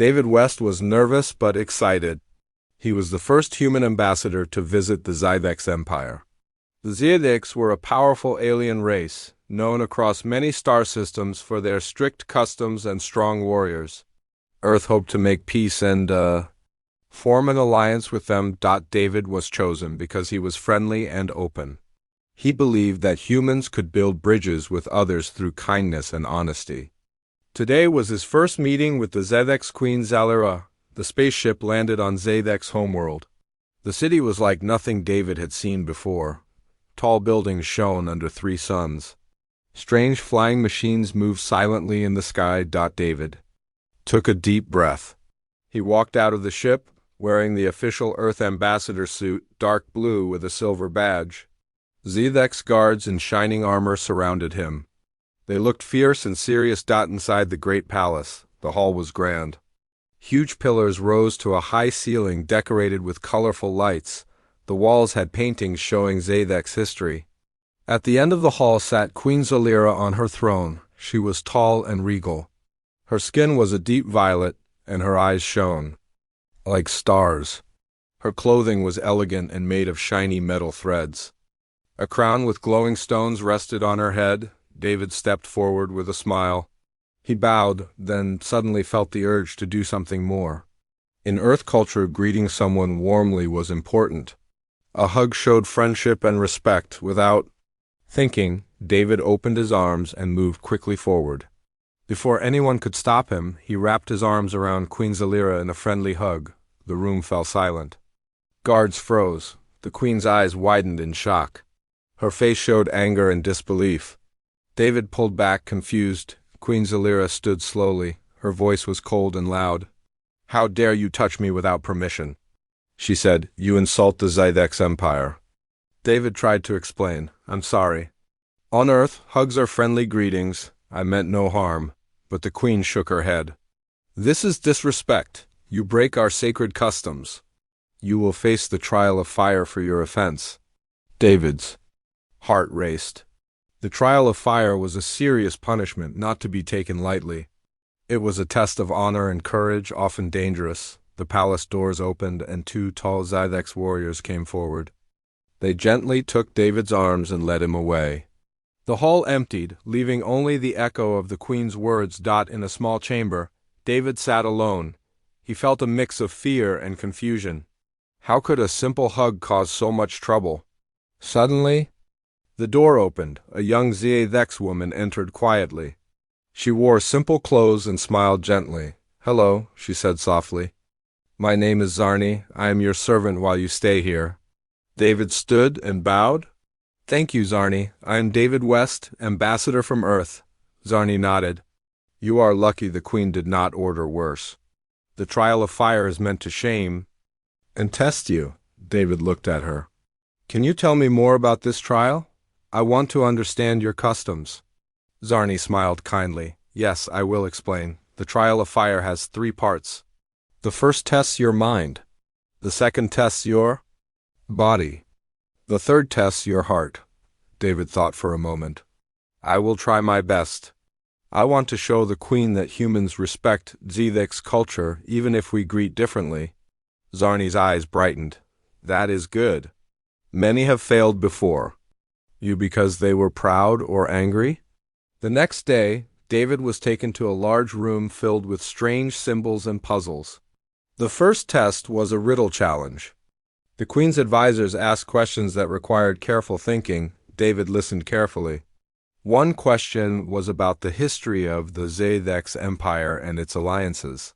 David West was nervous but excited. He was the first human ambassador to visit the Zydex Empire. The Zydex were a powerful alien race, known across many star systems for their strict customs and strong warriors. Earth hoped to make peace and, form an alliance with them. David was chosen because he was friendly and open. He believed that humans could build bridges with others through kindness and honesty. Today was his first meeting with the Zydex Queen Zalira. The spaceship landed on Zydex homeworld. The city was like nothing David had seen before. Tall buildings shone under 3 suns. Strange flying machines moved silently in the sky. David took a deep breath. He walked out of the ship, wearing the official Earth ambassador suit, dark blue with a silver badge. Zydex guards in shining armor surrounded him. They looked fierce and serious. Inside the great palace, the hall was grand. Huge pillars rose to a high ceiling decorated with colorful lights. The walls had paintings showing Zydex history. At the end of the hall sat Queen Zalira on her throne. She was tall and regal. Her skin was a deep violet, and her eyes shone like stars. Her clothing was elegant and made of shiny metal threads. A crown with glowing stones rested on her head. David stepped forward with a smile. He bowed, then suddenly felt the urge to do something more. In Earth culture, greeting someone warmly was important. A hug showed friendship and respect. Without thinking, David opened his arms and moved quickly forward. Before anyone could stop him, he wrapped his arms around Queen Zalira in a friendly hug. The room fell silent. Guards froze. The queen's eyes widened in shock. Her face showed anger and disbelief. David pulled back, confused. Queen Zalira stood slowly. Her voice was cold and loud. "How dare you touch me without permission?" she said. "You insult the Zydex Empire." David tried to explain. "I'm sorry. On Earth, hugs are friendly greetings. I meant no harm." But the queen shook her head. "This is disrespect. You break our sacred customs. You will face the trial of fire for your offense." David's heart raced. The trial of fire was a serious punishment, not to be taken lightly. It was a test of honor and courage, often dangerous. The palace doors opened, and 2 tall Zydex warriors came forward. They gently took David's arms and led him away. The hall emptied, leaving only the echo of the queen's words. In a small chamber, David sat alone. He felt a mix of fear and confusion. How could a simple hug cause so much trouble? Suddenly, the door opened. A young Zydex woman entered quietly. She wore simple clothes and smiled gently. "Hello," she said softly. "My name is Zarni. I am your servant while you stay here." David stood and bowed. "Thank you, Zarni. I am David West, ambassador from Earth." Zarni nodded. "You are lucky the queen did not order worse. The trial of fire is meant to shame and test you." David looked at her. "Can you tell me more about this trial? I want to understand your customs." Zarni smiled kindly. "Yes, I will explain. The trial of fire has 3 parts. The first tests your mind. The second tests your body. The third tests your heart." David thought for a moment. "I will try my best. I want to show the queen that humans respect Zydex culture even if we greet differently." Zarni's eyes brightened. "That is good. Many have failed before." "You because they were proud or angry?" The next day, David was taken to a large room filled with strange symbols and puzzles. The first test was a riddle challenge. The queen's advisors asked questions that required careful thinking. David listened carefully. One question was about the history of the Zydex Empire and its alliances.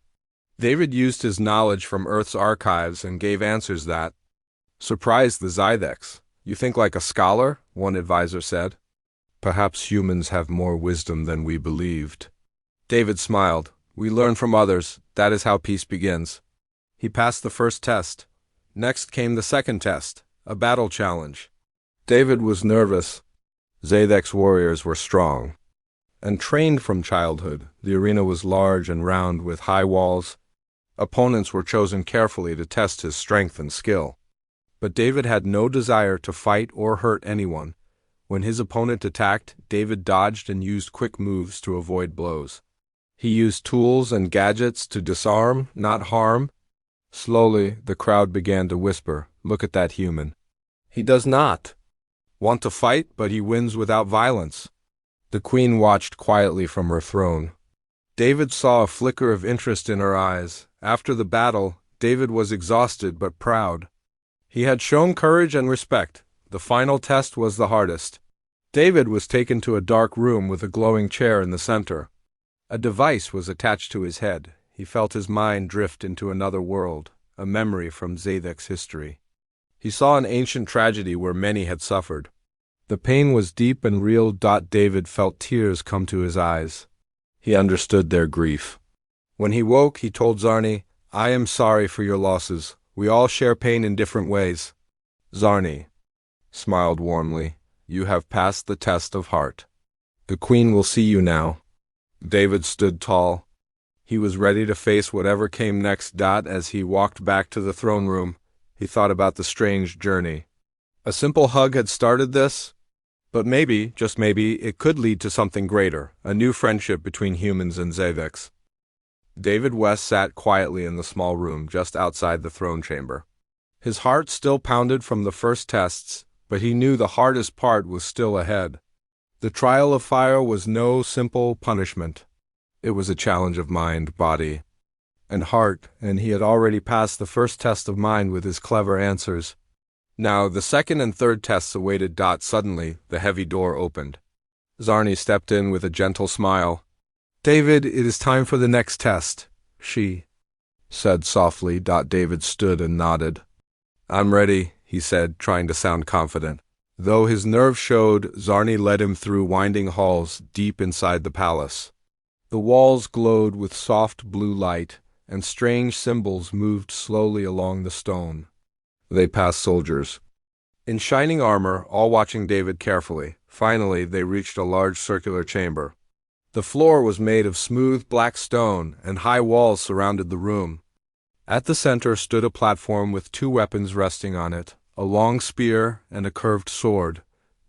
David used his knowledge from Earth's archives and gave answers that surprised the Zydex. "You think like a scholar," one advisor said. "Perhaps humans have more wisdom than we believed." David smiled. "We learn from others. That is how peace begins." He passed the first test. Next came the second test, a battle challenge. David was nervous. Zydex warriors were strong and trained from childhood. The arena was large and round with high walls. Opponents were chosen carefully to test his strength and skill. But David had no desire to fight or hurt anyone. When his opponent attacked, David dodged and used quick moves to avoid blows. He used tools and gadgets to disarm, not harm. Slowly, the crowd began to whisper, "Look at that human. He does not want to fight, but he wins without violence." The queen watched quietly from her throne. David saw a flicker of interest in her eyes. After the battle, David was exhausted but proud. He had shown courage and respect. The final test was the hardest. David was taken to a dark room with a glowing chair in the center. A device was attached to his head. He felt his mind drift into another world, a memory from Zadek's history. He saw an ancient tragedy where many had suffered. The pain was deep and real. David felt tears come to his eyes. He understood their grief. When he woke, he told Zarni, "I am sorry for your losses. We all share pain in different ways." Zarni smiled warmly. "You have passed the test of heart. The queen will see you now." David stood tall. He was ready to face whatever came next. As he walked back to the throne room, he thought about the strange journey. A simple hug had started this, but maybe, just maybe, it could lead to something greater, a new friendship between humans and Zadeks. David West sat quietly in the small room just outside the throne chamber. His heart still pounded from the first tests, but he knew the hardest part was still ahead. The trial of fire was no simple punishment. It was a challenge of mind, body, and heart, and he had already passed the first test of mind with his clever answers. Now, the second and third tests awaited. Suddenly, the heavy door opened. Zarni stepped in with a gentle smile. "David, it is time for the next test," she said softly. David stood and nodded. "I'm ready," he said, trying to sound confident. Though his nerves showed, Zarni led him through winding halls deep inside the palace. The walls glowed with soft blue light, and strange symbols moved slowly along the stone. They passed soldiers in shining armor, all watching David carefully. Finally, they reached a large circular chamber. The floor was made of smooth black stone, and high walls surrounded the room. At the center stood a platform with two weapons resting on it, a long spear and a curved sword.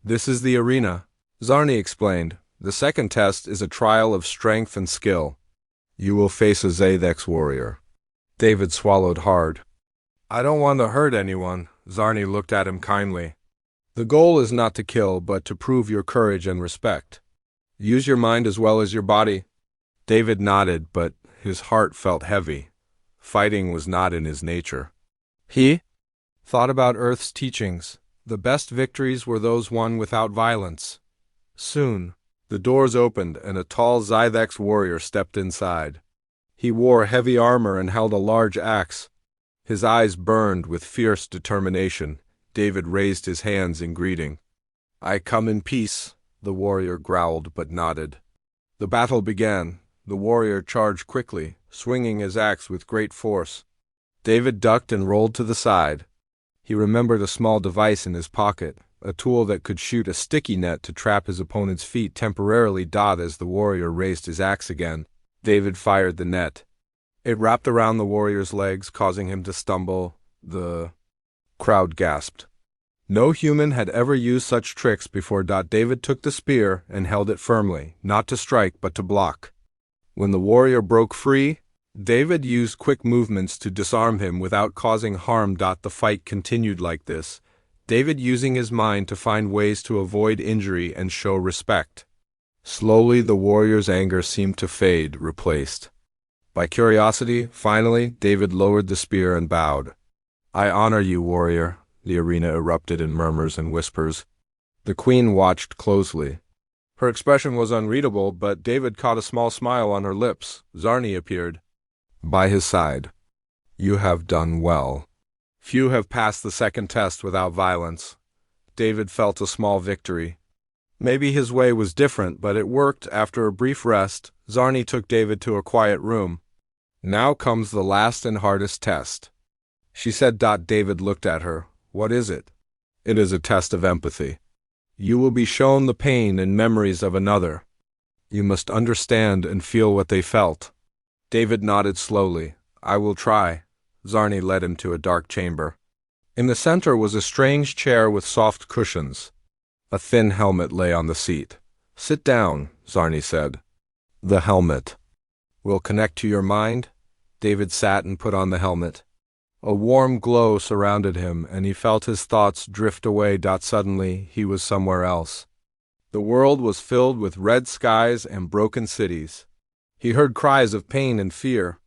"This is the arena," Zarni explained. "The second test is a trial of strength and skill. You will face a Zadek's warrior." David swallowed hard. "I don't want to hurt anyone." Zarni looked at him kindly. "The goal is not to kill, but to prove your courage and respect. Use your mind as well as your body." David nodded, but his heart felt heavy. Fighting was not in his nature. He thought about Earth's teachings. The best victories were those won without violence. Soon, the doors opened and a tall Zythex warrior stepped inside. He wore heavy armor and held a large axe. His eyes burned with fierce determination. David raised his hands in greeting. "I come in peace," the warrior growled but nodded. The battle began. The warrior charged quickly, swinging his axe with great force. David ducked and rolled to the side. He remembered a small device in his pocket, a tool that could shoot a sticky net to trap his opponent's feet temporarily. As the warrior raised his axe again, David fired the net. It wrapped around the warrior's legs, causing him to stumble. The crowd gasped. No human had ever used such tricks before. David took the spear and held it firmly, not to strike but to block. When the warrior broke free, David used quick movements to disarm him without causing harm. The fight continued like this, David using his mind to find ways to avoid injury and show respect. Slowly, the warrior's anger seemed to fade, replaced by curiosity. Finally, David lowered the spear and bowed. "I honor you, warrior." The arena erupted in murmurs and whispers. The queen watched closely. Her expression was unreadable, but David caught a small smile on her lips. Zarni appeared by his side. "You have done well. Few have passed the second test without violence." David felt a small victory. Maybe his way was different, but it worked. After a brief rest, Zarni took David to a quiet room. "Now comes the last and hardest test," she said. David looked at her. "What is it?" "It is a test of empathy. You will be shown the pain and memories of another. You must understand and feel what they felt." David nodded slowly. "I will try." Zarni led him to a dark chamber. In the center was a strange chair with soft cushions. A thin helmet lay on the seat. "Sit down," Zarni said. The helmet will connect to your mind? David sat and put on the helmet. A warm glow surrounded him, and he felt his thoughts drift away. Suddenly, he was somewhere else. The world was filled with red skies and broken cities. He heard cries of pain and fear.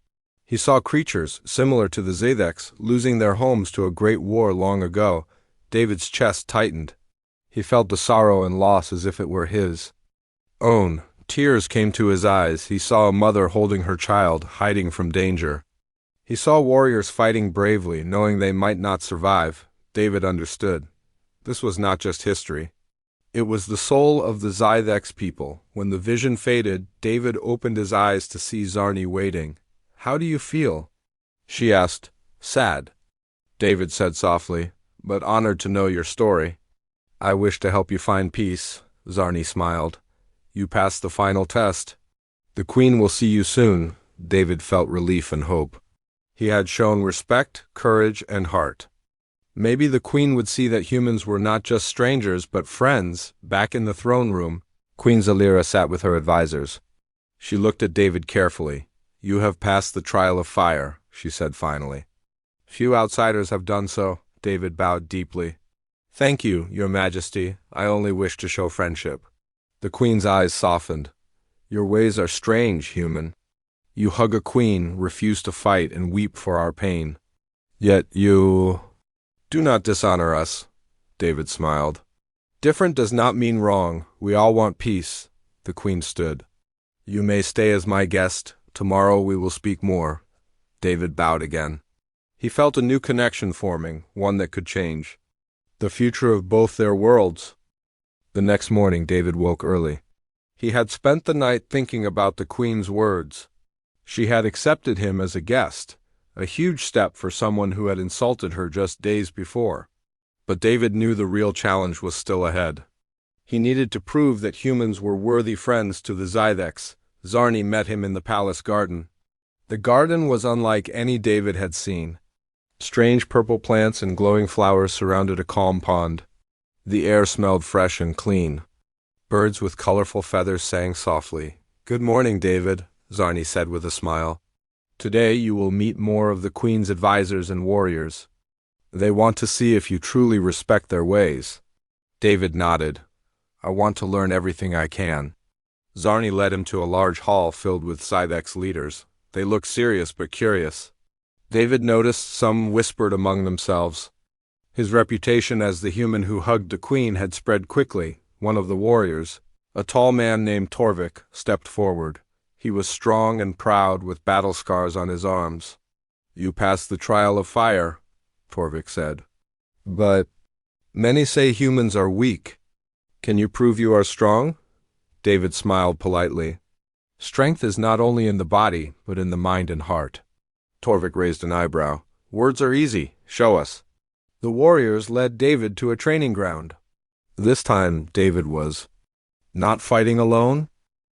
He saw creatures, similar to the Zedeks, losing their homes to a great war long ago. David's chest tightened. He felt the sorrow and loss as if it were his own. Tears came to his eyes. He saw a mother holding her child, hiding from danger. He saw warriors fighting bravely, knowing they might not survive. David understood. This was not just history. It was the soul of the Zedeks people. When the vision faded, David opened his eyes to see Zarni waiting. "How do you feel?" she asked. "Sad," David said softly, "but honored to know your story." "I wish to help you find peace," Zarni smiled. "You passed the final test. The Queen will see you soon." David felt relief and hope. He had shown respect, courage, and heart. Maybe the Queen would see that humans were not just strangers, but friends. Back in the throne room, Queen Zalira sat with her advisors. She looked at David carefully. "You have passed the trial of fire," she said finally. "Few outsiders have done so." David bowed deeply. "Thank you, Your Majesty. I only wish to show friendship." The Queen's eyes softened. "Your ways are strange, human. You hug a queen, refuse to fight, and weep for our pain. Yet you do not dishonor us." David smiled. "Different does not mean wrong. We all want peace." The Queen stood. "You may stay as my guest. Tomorrow we will speak more." David bowed again. He felt a new connection forming, one that could change the future of both their worlds. The next morning David woke early. He had spent the night thinking about the Queen's words. She had accepted him as a guest, a huge step for someone who had insulted her just days before. But David knew the real challenge was still ahead. He needed to prove that humans were worthy friends to the Zedeks. Zarni met him in the palace garden. The garden was unlike any David had seen. Strange purple plants and glowing flowers surrounded a calm pond. The air smelled fresh and clean. Birds with colorful feathers sang softly. "Good morning, David," Zarni said with a smile. "Today you will meet more of the Queen's advisors and warriors. They want to see if you truly respect their ways." David nodded. "I want to learn everything I can." Zarni led him to a large hall filled with Zedeks leaders. They looked serious but curious. David noticed some whispered among themselves. His reputation as the human who hugged the Queen had spread quickly. One of the warriors, a tall man named Torvik, stepped forward. He was strong and proud, with battle scars on his arms. "You passed the trial of fire," Torvik said. "But many say humans are weak. Can you prove you are strong?" David smiled politely. "Strength is not only in the body, but in the mind and heart." Torvik raised an eyebrow. "Words are easy. Show us." The warriors led David to a training ground. This time, David was not fighting alone.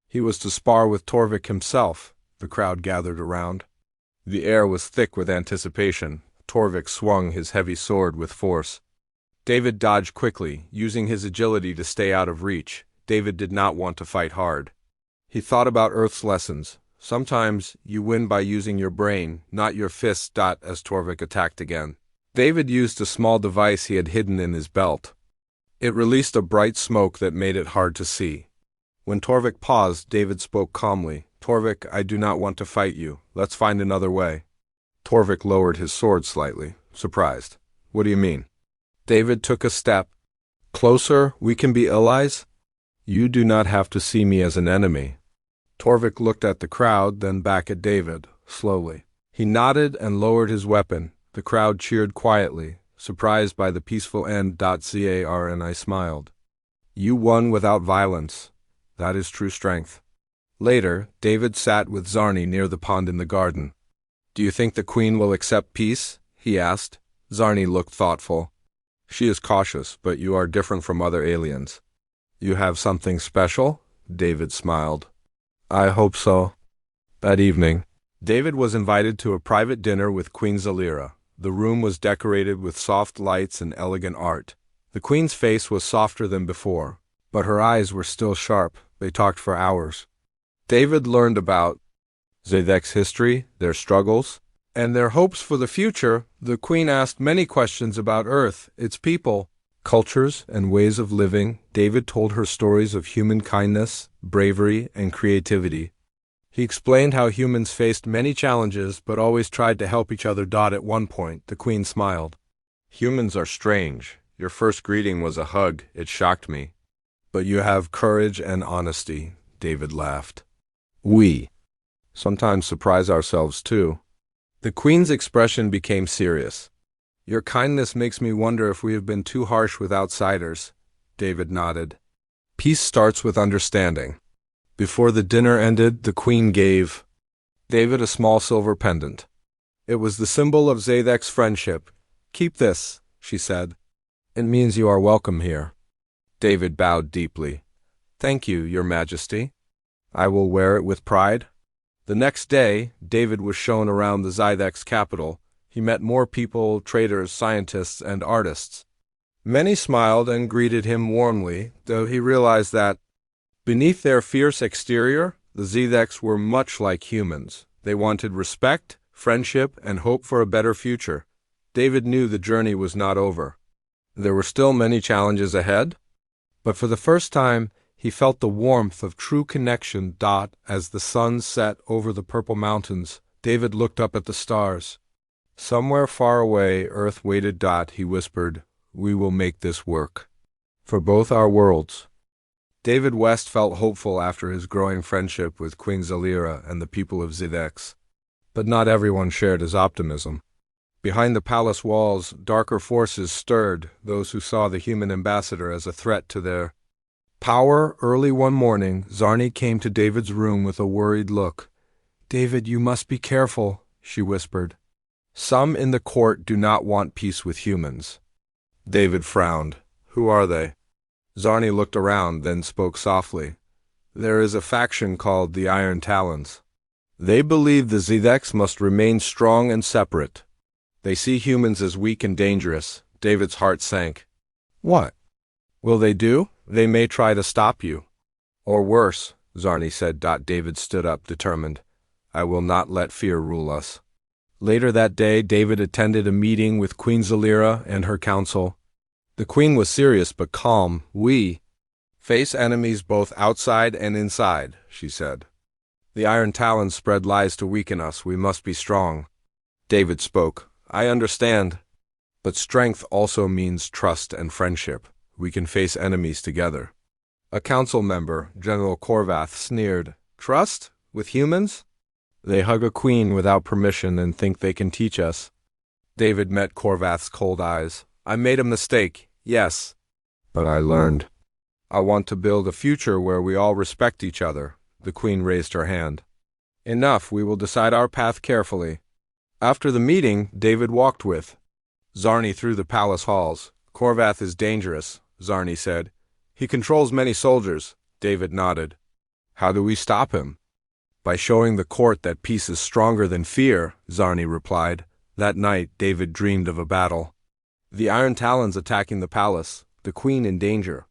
He was to spar with Torvik himself. The crowd gathered around. The air was thick with anticipation. Torvik swung his heavy sword with force. David dodged quickly, using his agility to stay out of reach. David did not want to fight hard. He thought about Earth's lessons. Sometimes you win by using your brain, not your fists. As Torvik attacked again, David used a small device he had hidden in his belt. It released a bright smoke that made it hard to see. When Torvik paused, David spoke calmly. "Torvik, I do not want to fight you. Let's find another way." Torvik lowered his sword slightly, surprised. "What do you mean?" David took a step closer. "We can be allies? You do not have to see me as an enemy." Torvik looked at the crowd, then back at David, slowly. He nodded and lowered his weapon. The crowd cheered quietly, surprised by the peaceful end. Zarni smiled. "You won without violence. That is true strength." Later, David sat with Zarni near the pond in the garden. "Do you think the Queen will accept peace?" he asked. Zarni looked thoughtful. "She is cautious, but you are different from other aliens." "You have something special?" David smiled. "I hope so." That evening, David was invited to a private dinner with Queen Zalira. The room was decorated with soft lights and elegant art. The Queen's face was softer than before, but her eyes were still sharp. They talked for hours. David learned about Zedek's history, their struggles, and their hopes for the future. The queen asked many questions about Earth, its people, cultures, and ways of living. David told her stories of human kindness, bravery, and creativity. He explained how humans faced many challenges but always tried to help each other. At one point, the queen smiled. Humans are strange. Your first greeting was a hug. It shocked me. But you have courage and honesty, David laughed. We sometimes surprise ourselves too. The queen's expression became serious. Your kindness makes me wonder if we have been too harsh with outsiders, David nodded. Peace starts with understanding. Before the dinner ended, the queen gave David a small silver pendant. It was the symbol of Zedek's friendship. Keep this, she said. It means you are welcome here. David bowed deeply. Thank you, Your Majesty. I will wear it with pride. The next day, David was shown around the Zedek's capital. He met more people, traders, scientists, and artists. Many smiled and greeted him warmly, though he realized that, beneath their fierce exterior, the Zedeks were much like humans. They wanted respect, friendship, and hope for a better future. David knew the journey was not over. There were still many challenges ahead, but for the first time, he felt the warmth of true connection. As the sun set over the purple mountains, David looked up at the stars. Somewhere far away, Earth waited. He whispered, We will make this work. For both our worlds. David West felt hopeful after his growing friendship with Queen Zalira and the people of Zedek. But not everyone shared his optimism. Behind the palace walls, darker forces stirred those who saw the human ambassador as a threat to their power. Early one morning, Zarni came to David's room with a worried look. David, you must be careful, she whispered. Some in the court do not want peace with humans. David frowned. Who are they? Zarni looked around, then spoke softly. There is a faction called the Iron Talons. They believe the Zedeks must remain strong and separate. They see humans as weak and dangerous. David's heart sank. What will they do? They may try to stop you. Or worse, Zarni said. David stood up, determined. I will not let fear rule us. Later that day, David attended a meeting with Queen Zalira and her council. The queen was serious but calm. We face enemies both outside and inside, she said. The Iron Talons spread lies to weaken us. We must be strong. David spoke. I understand. But strength also means trust and friendship. We can face enemies together. A council member, General Korvath, sneered. Trust? With humans? They hug a queen without permission and think they can teach us. David met Korvath's cold eyes. I made a mistake, yes. But I learned. I want to build a future where we all respect each other. The queen raised her hand. Enough, we will decide our path carefully. After the meeting, David walked with Zarni through the palace halls. Korvath is dangerous, Zarni said. He controls many soldiers. David nodded. How do we stop him? By showing the court that peace is stronger than fear, Zarni replied. That night, David dreamed of a battle. The Iron Talons attacking the palace, the queen in danger.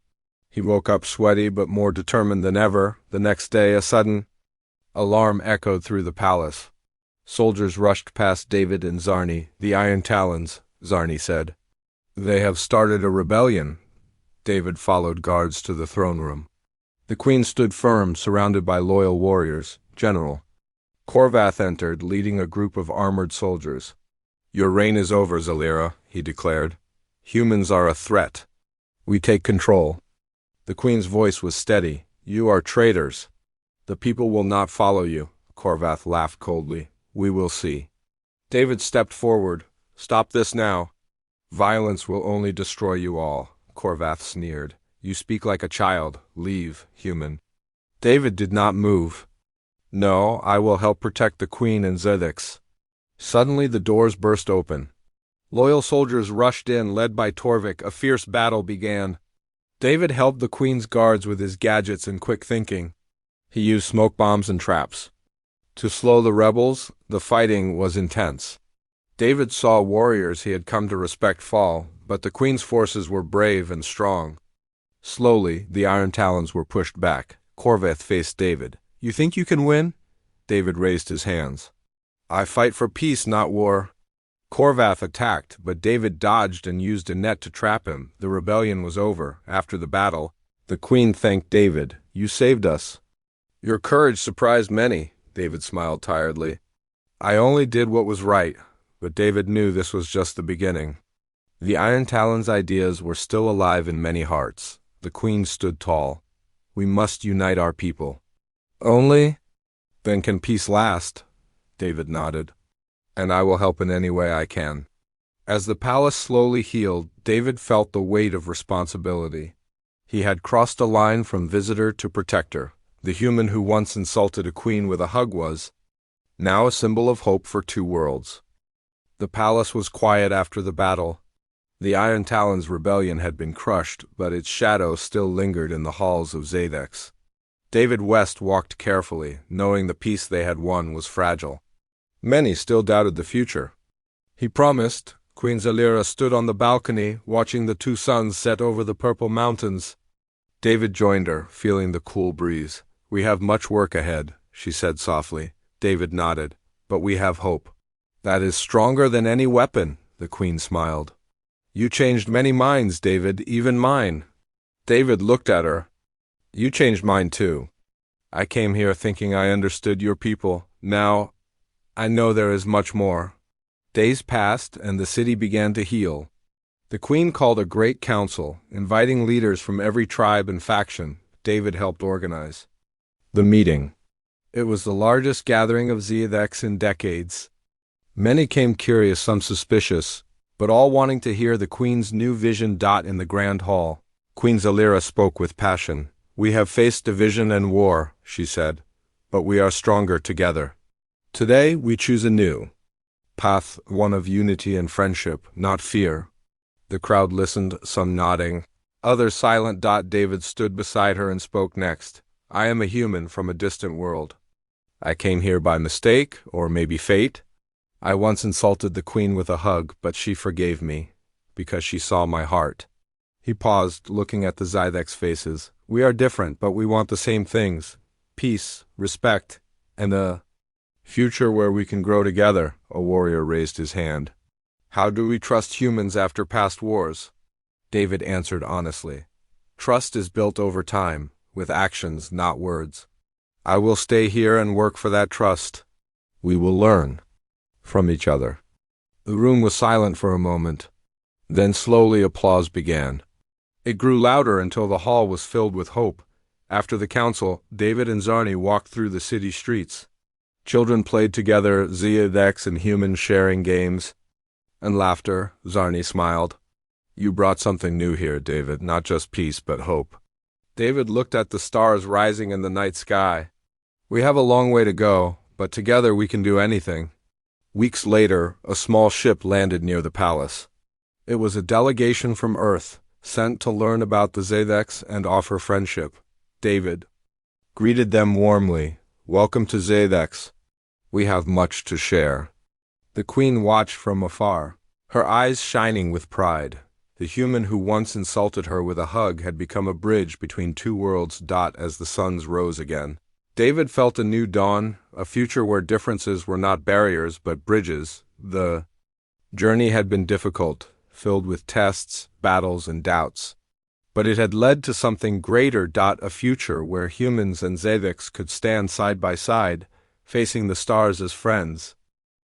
He woke up sweaty but more determined than ever. The next day, a sudden alarm echoed through the palace. Soldiers rushed past David and Zarni. The Iron Talons, Zarni said. They have started a rebellion. David followed guards to the throne room. The queen stood firm, surrounded by loyal warriors. General Korvath entered, leading a group of armored soldiers. Your reign is over, Zalira, he declared. Humans are a threat. We take control. The queen's voice was steady. You are traitors. The people will not follow you. Korvath laughed coldly. We will see. David stepped forward. Stop this now. Violence will only destroy you all. Korvath sneered. You speak like a child. Leave, human. David did not move. No, I will help protect the queen and Zedek. Suddenly the doors burst open. Loyal soldiers rushed in, led by Torvik. A fierce battle began. David helped the queen's guards with his gadgets and quick thinking. He used smoke bombs and traps. To slow the rebels, the fighting was intense. David saw warriors he had come to respect fall, but the queen's forces were brave and strong. Slowly, the Iron Talons were pushed back. Korvath faced David. You think you can win? David raised his hands. I fight for peace, not war. Korvath attacked, but David dodged and used a net to trap him. The rebellion was over. After the battle, the queen thanked David. You saved us. Your courage surprised many, David smiled tiredly. I only did what was right, but David knew this was just the beginning. The Iron Talon's ideas were still alive in many hearts. The queen stood tall. We must unite our people. Only? Then can peace last? David nodded. And I will help in any way I can. As the palace slowly healed, David felt the weight of responsibility. He had crossed a line from visitor to protector. The human who once insulted a queen with a hug was now a symbol of hope for two worlds. The palace was quiet after the battle. The Iron Talon's rebellion had been crushed, but its shadow still lingered in the halls of Zadex. David West walked carefully, knowing the peace they had won was fragile. Many still doubted the future. He promised. Queen Zalira stood on the balcony, watching the two suns set over the purple mountains. David joined her, feeling the cool breeze. We have much work ahead, she said softly. David nodded. But we have hope. That is stronger than any weapon, the queen smiled. You changed many minds, David, even mine. David looked at her. You changed mine too. I came here thinking I understood your people. Now, I know there is much more. Days passed, and the city began to heal. The queen called a great council, inviting leaders from every tribe and faction. David helped organize the meeting. It was the largest gathering of Zadex in decades. Many came curious, some suspicious, but all wanting to hear the queen's new vision. In the grand hall, Queen Zalira spoke with passion. We have faced division and war, she said, but we are stronger together. Today we choose a new path, one of unity and friendship, not fear. The crowd listened, some nodding, others silent. David stood beside her and spoke next. I am a human from a distant world. I came here by mistake, or maybe fate. I once insulted the queen with a hug, but she forgave me, because she saw my heart. He paused, looking at the Zadex faces. We are different, but we want the same things. Peace, respect, and a future where we can grow together. A warrior raised his hand. How do we trust humans after past wars? David answered honestly. Trust is built over time, with actions, not words. I will stay here and work for that trust. We will learn from each other. The room was silent for a moment. Then slowly applause began. It grew louder until the hall was filled with hope. After the council, David and Zarni walked through the city streets. Children played together, Zadex and humans sharing games and laughter. Zarni smiled. You brought something new here, David, not just peace, but hope. David looked at the stars rising in the night sky. We have a long way to go, but together we can do anything. Weeks later, a small ship landed near the palace. It was a delegation from Earth, sent to learn about the Zadex and offer friendship. David greeted them warmly. Welcome to Zadex. We have much to share. The queen watched from afar, her eyes shining with pride. The human who once insulted her with a hug had become a bridge between two worlds. As the suns rose again, David felt a new dawn, a future where differences were not barriers but bridges. The journey had been difficult, filled with tests, battles, and doubts. But it had led to something greater. A future where humans and Zadex could stand side by side, facing the stars as friends.